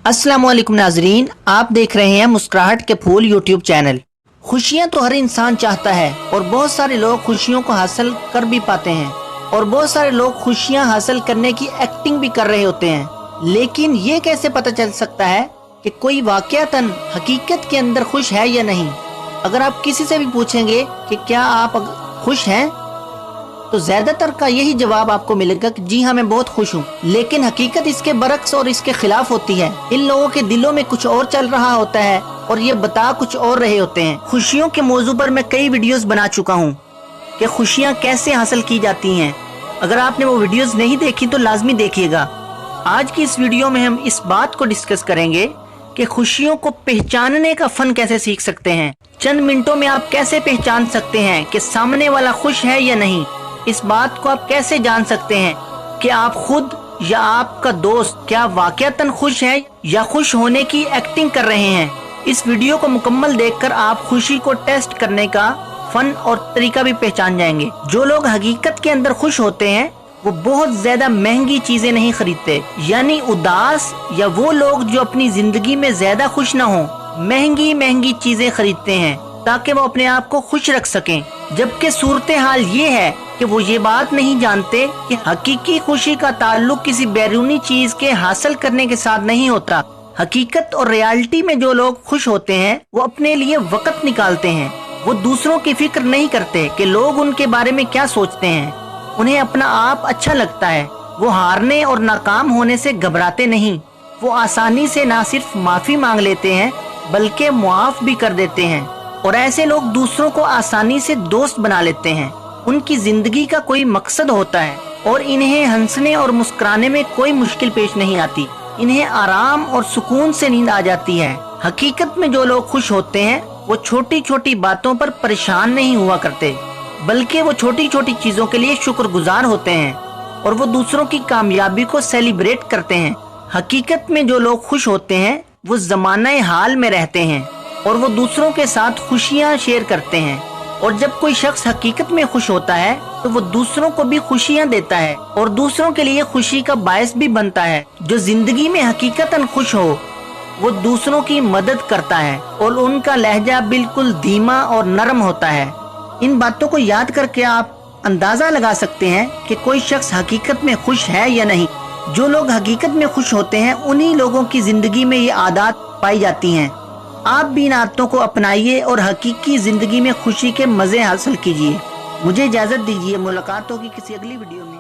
अस्सलाम वालेकुम नाजरीन, आप देख रहे हैं मुस्कुराहट के फूल यूट्यूब चैनल। खुशियां तो हर इंसान चाहता है और बहुत सारे लोग खुशियों को हासिल कर भी पाते हैं और बहुत सारे लोग खुशियां हासिल करने की एक्टिंग भी कर रहे होते हैं। लेकिन ये कैसे पता चल सकता है कि कोई वाकयातन हकीकत के अंदर खुश है या नहीं? अगर आप किसी से भी पूछेंगे कि क्या आप खुश हैं, तो ज्यादातर का यही जवाब आपको मिलेगा कि जी हाँ, मैं बहुत खुश हूँ। लेकिन हकीकत इसके बरक्स और इसके खिलाफ होती है। इन लोगों के दिलों में कुछ और चल रहा होता है और ये बता कुछ और रहे होते हैं। खुशियों के मौजू पर मैं कई वीडियोस बना चुका हूँ कि खुशियाँ कैसे हासिल की जाती हैं। अगर आपने वो वीडियोस नहीं देखी तो लाजमी देखिएगा। आज की इस वीडियो में हम इस बात को डिस्कस करेंगे कि खुशियों को पहचानने का फन कैसे सीख सकते हैं। चंद मिनटों में आप कैसे पहचान सकते हैं कि सामने वाला खुश है या नहीं। इस बात को आप कैसे जान सकते हैं कि आप खुद या आपका दोस्त क्या वाकयातन खुश है या खुश होने की एक्टिंग कर रहे हैं। इस वीडियो को मुकम्मल देखकर आप खुशी को टेस्ट करने का फन और तरीका भी पहचान जाएंगे। जो लोग हकीकत के अंदर खुश होते हैं वो बहुत ज्यादा महंगी चीजें नहीं खरीदते, यानी उदास या वो लोग जो अपनी जिंदगी में ज्यादा खुश ना हो महंगी महंगी चीजें खरीदते हैं ताकि वो अपने आप को खुश रख सकें। जबकि सूरत हाल ये है कि वो ये बात नहीं जानते कि हकीकी खुशी का ताल्लुक किसी बैरूनी चीज के हासिल करने के साथ नहीं होता। हकीकत और रियलिटी में जो लोग खुश होते हैं वो अपने लिए वक्त निकालते हैं। वो दूसरों की फिक्र नहीं करते कि लोग उनके बारे में क्या सोचते हैं। उन्हें अपना आप अच्छा लगता है। वो हारने और नाकाम होने से घबराते नहीं। वो आसानी से ना सिर्फ माफी मांग लेते हैं बल्कि मुआफ भी कर देते हैं। और ऐसे लोग दूसरों को आसानी से दोस्त बना लेते हैं। उनकी जिंदगी का कोई मकसद होता है और इन्हें हंसने और मुस्कुराने में कोई मुश्किल पेश नहीं आती। इन्हें आराम और सुकून से नींद आ जाती है। हकीकत में जो लोग खुश होते हैं वो छोटी छोटी बातों पर परेशान नहीं हुआ करते, बल्कि वो छोटी छोटी चीजों के लिए शुक्रगुजार होते हैं और वो दूसरों की कामयाबी को सेलिब्रेट करते हैं। हकीकत में जो लोग खुश होते हैं वो ज़माने हाल में रहते हैं और वो दूसरों के साथ खुशियाँ शेयर करते हैं। और जब कोई शख्स हकीकत में खुश होता है तो वो दूसरों को भी खुशियाँ देता है और दूसरों के लिए खुशी का बायस भी बनता है। जो जिंदगी में हकीकतन खुश हो वो दूसरों की मदद करता है और उनका लहजा बिल्कुल धीमा और नरम होता है। इन बातों को याद करके आप अंदाजा लगा सकते हैं कि कोई शख्स हकीकत में खुश है या नहीं। जो लोग हकीकत में खुश होते हैं उन्हीं लोगों की जिंदगी में ये आदत पाई जाती हैं। आप भी इन आदतों को अपनाइए और हकीकी जिंदगी में खुशी के मजे हासिल कीजिए। मुझे इजाजत दीजिए, मुलाकात होगी किसी अगली वीडियो में।